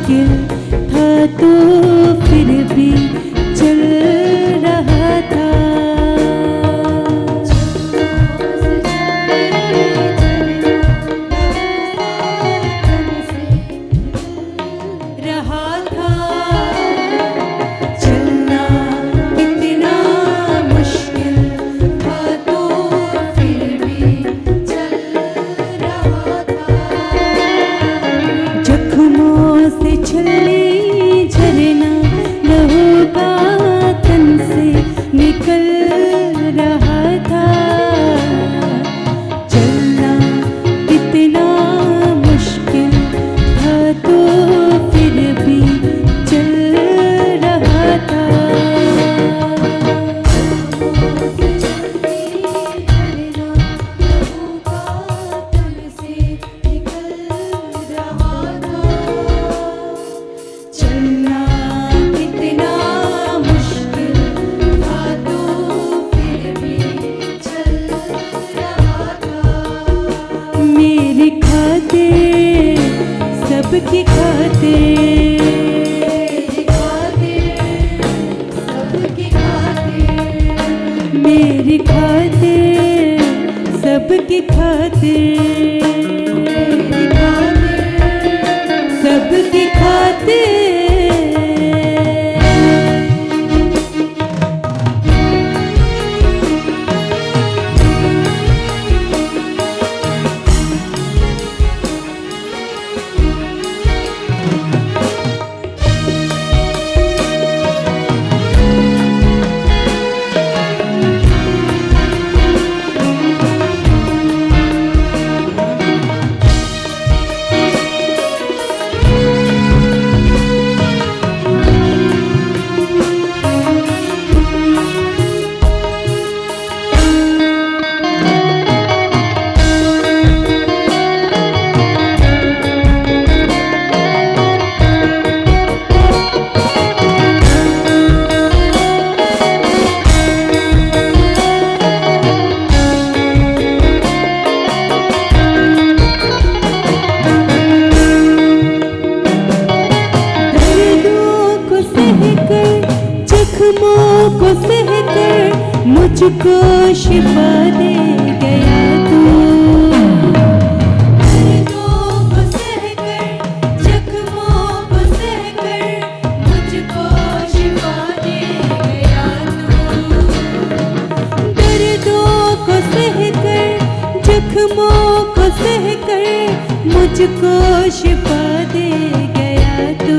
मुश्किल था तो फिर भी चल रहा था। छली झरना लहू का तन से निकल रहा था। चलना इतना मुश्किल था तो फिर भी चल रहा था। मेरी खातिर सबकी खातिर, मेरी खातिर सबकी खातिर, सबकी खातिर। जख्मों को सहकर मुझको शिफा दे गया तू। दर्दों को सहकर जख्मों को सहकर मुझको शिफा दे गया तू। दर्दों को सहकर जख्मों को सहकर मुझको शिफा दे गया तू।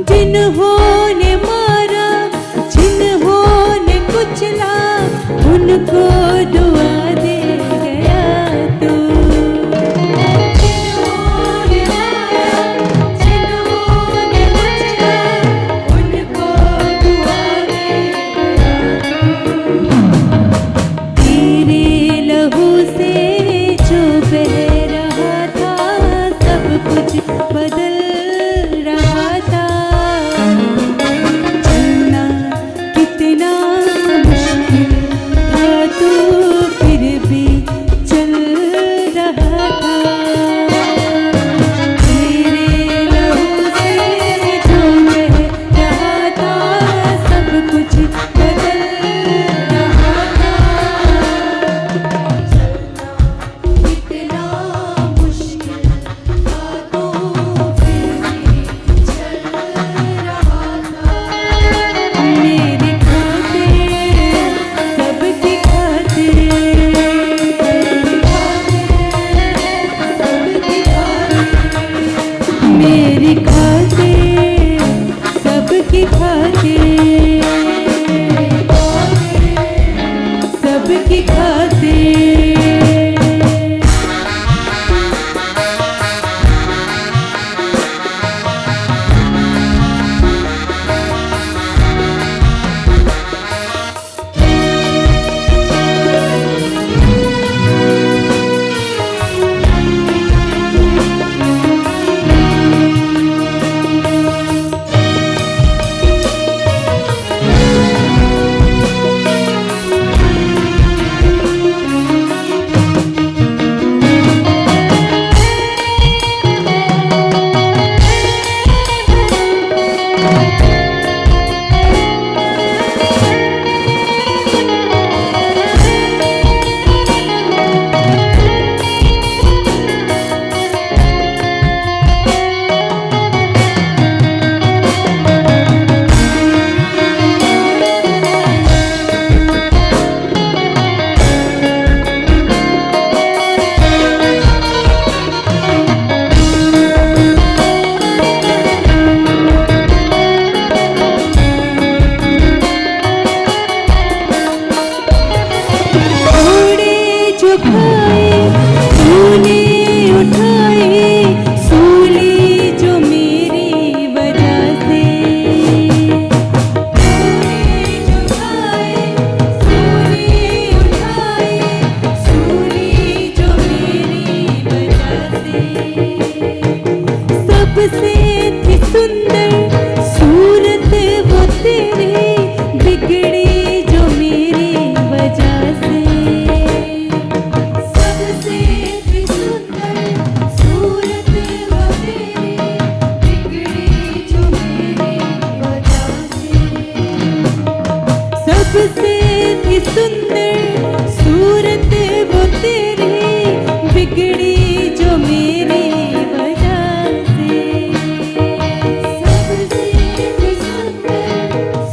जिन्होंने मारा जिन्होंने कुचला उनको दुआ दे गया तू। जिन्होंने मारा जिन्होंने कुचला उनको दुआ दे गया तू। तेरे लहू से जो बह रहा था सब कुछ बदल रहा था। मेरी खातिर सबकी खातिर, सबकी खातिर। सबसे थी सुंदर सूरत वो तेरी, बिगड़ी जो मेरी वजह से। सबसे थी सुंदर सूरत वो तेरी, बिगड़ी जो मेरी वजह से। सबसे थी सुंदर सूरत वो तेरी, बिगड़ी जो मेरी वजह से। सबसे थी सुंदर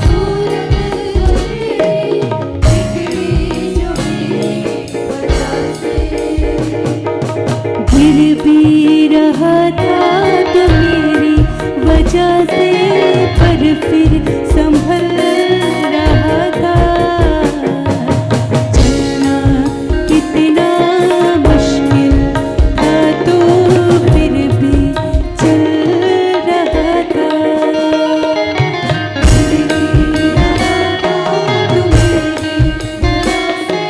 सूरत वो तेरी, बिगड़ी जो मेरी वजह से। गिर भी रहा था तो मेरी वजह से, पर फिर संभल रहा था। चलना कितना मुश्किल था तो फिर भी चल रहा था। गिर भी रहा था तो मेरी वजह से,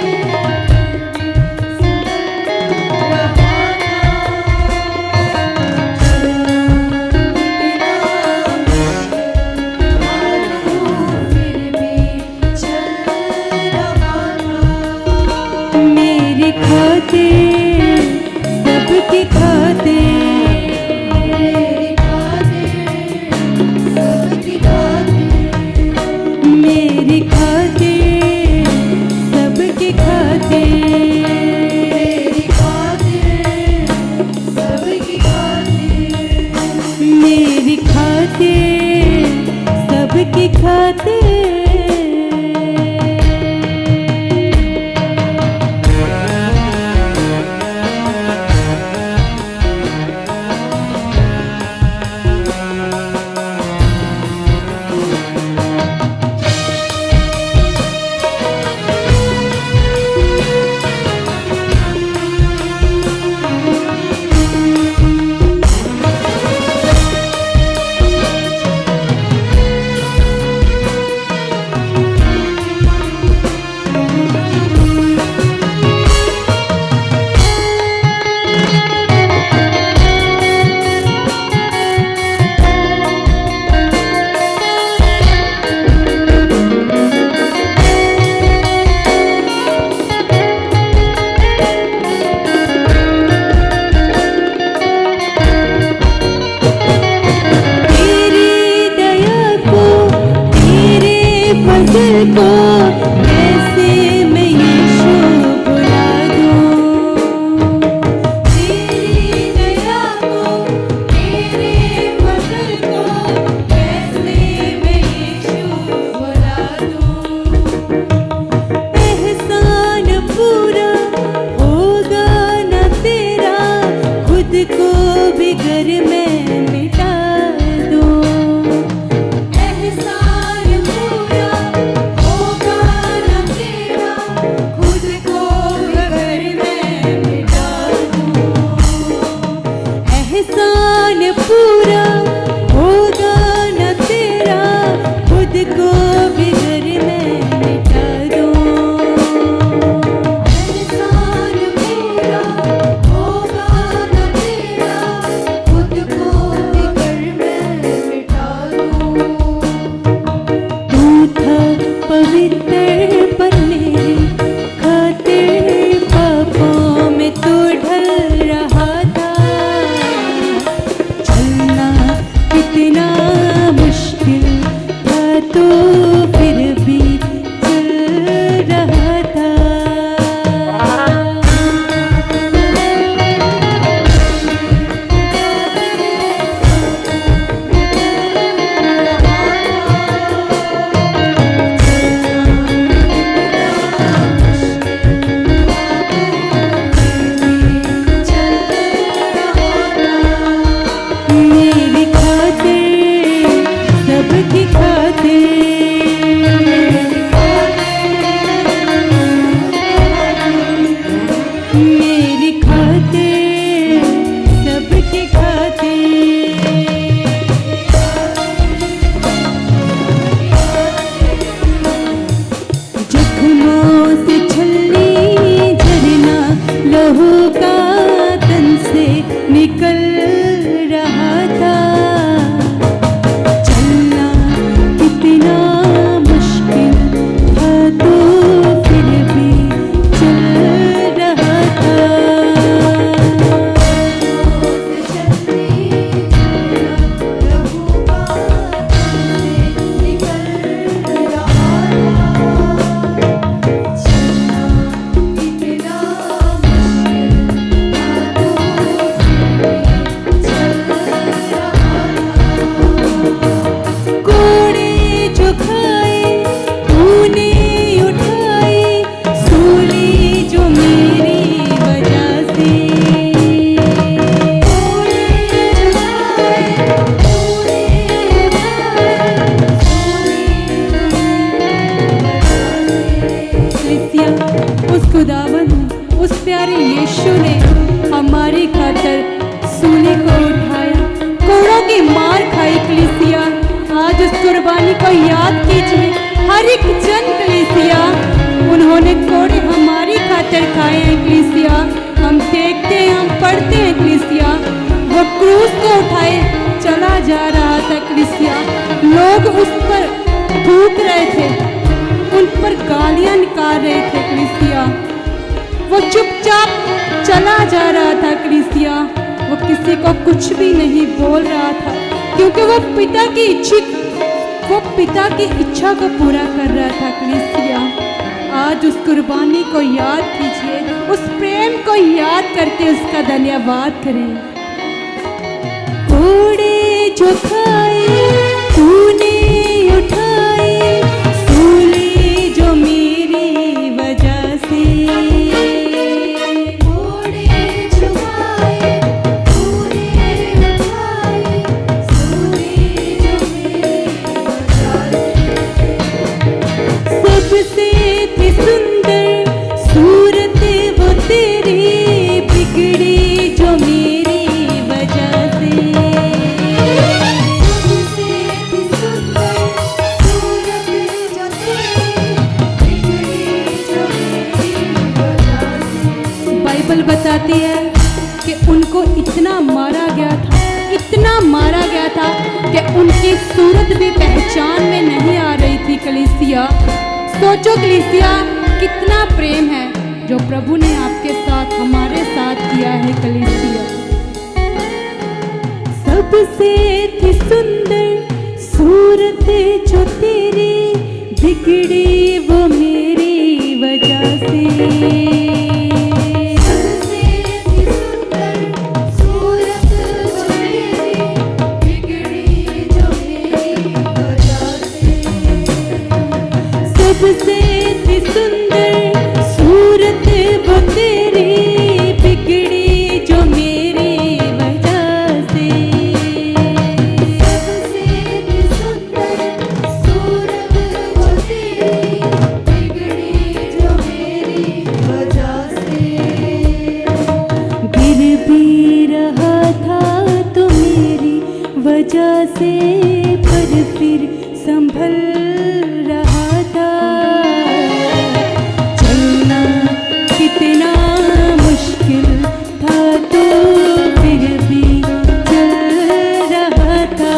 संभल रहा था। मेरी खातिर सबकी खातिर, मेरी खातिर सबकी खातिर, मेरी खातिर सबकी खातिर। को कैसे मैं यीशु बुला दूं। तेरी दया को, तेरे फजल को कैसे मैं यीशु बुला दूं। एहसान पूरा होगा न तेरा, खुद को भी घर में मिटा दूं। एहसान पूरा होगा न तेरा, खुद को भी घर में मिटा दूं। एहसान पूरा होगा न तेरा, खुद को भी घर में मिटा दूं। तू था पवित्र पर मेरी खातिर, पापों में तू ढल रहा था। चलना आज उस कुर्बानी को याद कीजिए। हर एक जन कलीसिया, उन्होंने कोड़े हमारी खातिर खाए हैं कलीसिया। हम देखते हैं, हम पढ़ते हैं कलीसिया, वो क्रूस को उठाए चला जा रहा था कलीसिया। लोग उस पर थूक रहे थे, उन पर गालियां निकाल रहे थे कलीसिया। वो चुपचाप चला जा रहा था कलीसिया। वो किसी को कुछ भी नहीं बोल रहा था, क्योंकि वो पिता की इच्छा को पूरा कर रहा था कलीसिया। आज उस कुर्बानी को याद कीजिए, उस प्रेम को याद करके उसका धन्यवाद करें। कोड़े जो खाए तूने उठाए, सूली जो मेरी वजह से। कोड़े जो खाए तूने उठाए, सूली जो मेरी वजह से। सबसे थी सुंदर सूरत वो तेरी, बिगड़ी जो मेरी वजह से। सबसे भी सुंदर सूरत जो तेरी, बिगड़ी जो मेरी वजह से। बाइबल बताती है कि उनको इतना मारा गया था, इतना मारा गया था कि उनकी सूरत भी पहचान में नहीं आ रही थी कलीसिया। सोचो कलीसिया, कितना प्रेम है जो प्रभु ने आपके साथ, हमारे साथ किया है कलीसिया। सबसे थी सुंदर सूरत जो तेरी, बिगड़ी वो मेरी वजह से। सबसे भी सुंदर सूरत जो तेरी, बिगड़ी जो मेरी वजह से। सबसे थी सुंदर सूरत वो तेरी, बिगड़ी जो मेरी वजह से। सबसे भी सुंदर सूरत जो तेरी, बिगड़ी जो मेरी वजह से। गिर भी रहा था तो मेरी वजह से, पर फिर संभल रहा था। चलना कितना मुश्किल था तो फिर भी चल रहा था।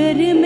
नजर